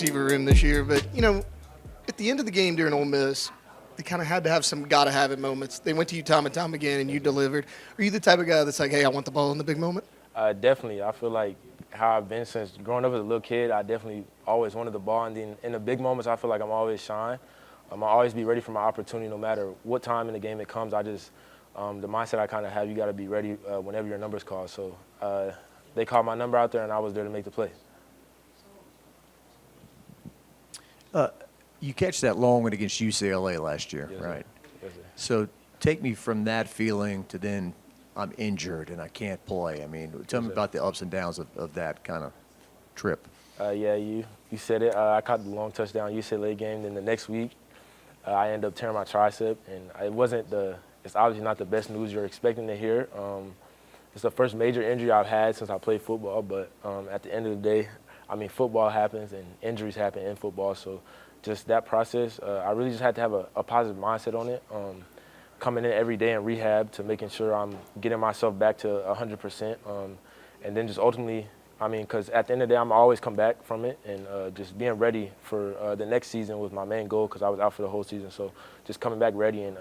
receiver room this year, but, at the end of the game during Ole Miss, they kind of had to have some gotta-have-it moments. They went to you time and time again, and you delivered. Are you the type of guy that's like, hey, I want the ball in the big moment? Definitely. I feel like how I've been since growing up as a little kid, I definitely always wanted the ball. And then in the big moments, I feel like I'm always shine. I'll always be ready for my opportunity no matter what time in the game it comes. The mindset I kind of have, you got to be ready whenever your number's called. So they called my number out there, and I was there to make the play. You catch that long one against UCLA last year, Yes, right? Yes, sir. So take me from that feeling to then I'm injured and I can't play. I mean, tell me about the ups and downs of that kind of trip. Yeah, you said it. I caught the long touchdown UCLA game. Then the next week, I ended up tearing my tricep, and it's obviously not the best news you're expecting to hear. It's the first major injury I've had since I played football, but at the end of the day, football happens and injuries happen in football. So just that process, I really just had to have a positive mindset on it. Coming in every day in rehab to making sure I'm getting myself back to 100%. And then just ultimately, because at the end of the day, I'm always come back from it, and just being ready for the next season was my main goal because I was out for the whole season. So just coming back ready and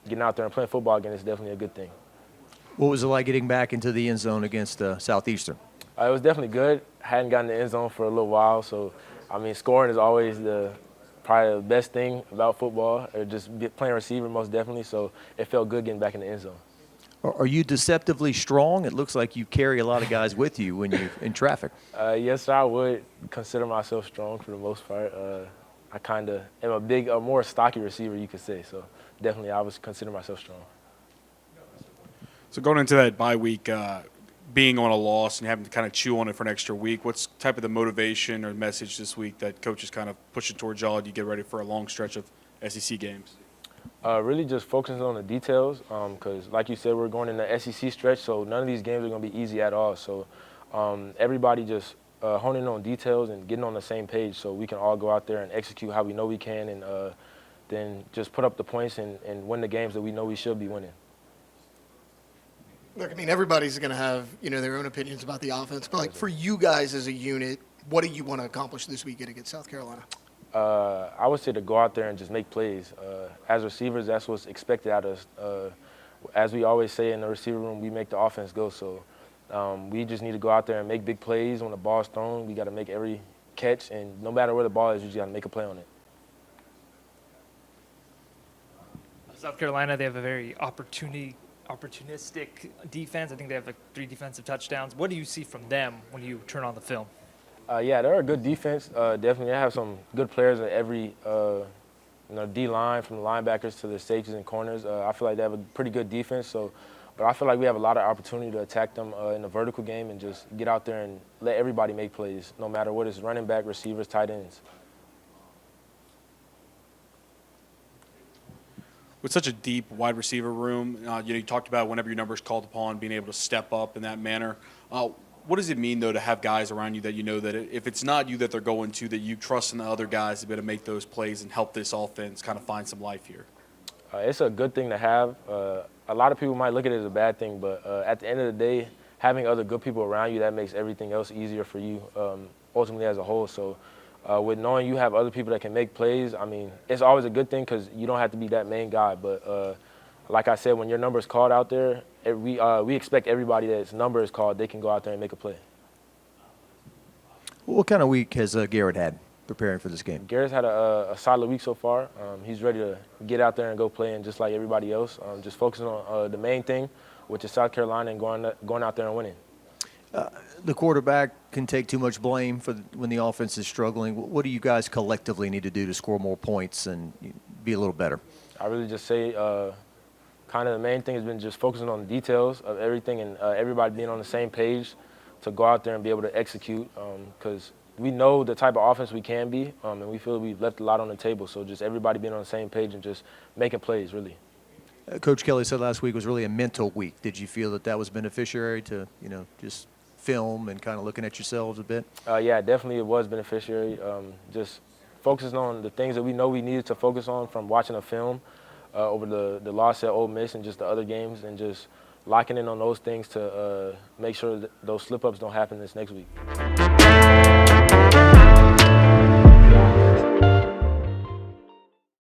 getting out there and playing football again is definitely a good thing. What was it like getting back into the end zone against Southeastern? It was definitely good. I hadn't gotten in the end zone for a little while, so scoring is always probably the best thing about football, or just playing receiver most definitely. So it felt good getting back in the end zone. Are you deceptively strong? It looks like you carry a lot of guys with you when you're in traffic. Yes, sir, I would consider myself strong for the most part. I kind of am a more stocky receiver, you could say. So definitely I would consider myself strong. So going into that bye week, being on a loss and having to kind of chew on it for an extra week, what's type of the motivation or message this week that coach is kind of pushing towards y'all as you get ready for a long stretch of SEC games? Really just focusing on the details because, like you said, we're going in the SEC stretch, so none of these games are going to be easy at all. So everybody just honing on details and getting on the same page so we can all go out there and execute how we know we can, and then just put up the points and win the games that we know we should be winning. Look, everybody's going to have, their own opinions about the offense. But, for you guys as a unit, what do you want to accomplish this weekend against South Carolina? I would say to go out there and just make plays. As receivers, that's what's expected out of us. As we always say in the receiver room, we make the offense go. So we just need to go out there and make big plays when the ball's thrown. We got to make every catch, and no matter where the ball is, you just got to make a play on it. South Carolina, they have a very opportunistic defense. I think they have 3 defensive touchdowns. What do you see from them when you turn on the film? Yeah, they're a good defense. Definitely, they have some good players at every D-line, from the linebackers to the safeties and corners. I feel like they have a pretty good defense. But I feel like we have a lot of opportunity to attack them in the vertical game and just get out there and let everybody make plays, no matter what it's running back, receivers, tight ends. With such a deep wide receiver room, you talked about whenever your number is called upon, being able to step up in that manner. What does it mean, though, to have guys around you that you know that if it's not you that they're going to, that you trust in the other guys to be able to make those plays and help this offense kind of find some life here? It's a good thing to have. A lot of people might look at it as a bad thing, but at the end of the day, having other good people around you, that makes everything else easier for you, ultimately as a whole. So with knowing you have other people that can make plays, it's always a good thing because you don't have to be that main guy. But like I said, when your number is called out there, we expect everybody that's number is called, they can go out there and make a play. What kind of week has Garrett had preparing for this game? Garrett's had a solid week so far. He's ready to get out there and go play, and just like everybody else, just focusing on the main thing, which is South Carolina, and going out there and winning. The quarterback can take too much blame for when the offense is struggling. What do you guys collectively need to do to score more points and be a little better? I really just say kind of the main thing has been just focusing on the details of everything and everybody being on the same page to go out there and be able to execute because we know the type of offense we can be, and we feel we've left a lot on the table. So just everybody being on the same page and just making plays, really. Coach Kelly said last week was really a mental week. Did you feel that was beneficiary to, just film and kind of looking at yourselves a bit? Yeah, definitely it was beneficiary. Just focusing on the things that we know we needed to focus on from watching a film over the loss at Ole Miss and just the other games, and just locking in on those things to make sure that those slip-ups don't happen this next week.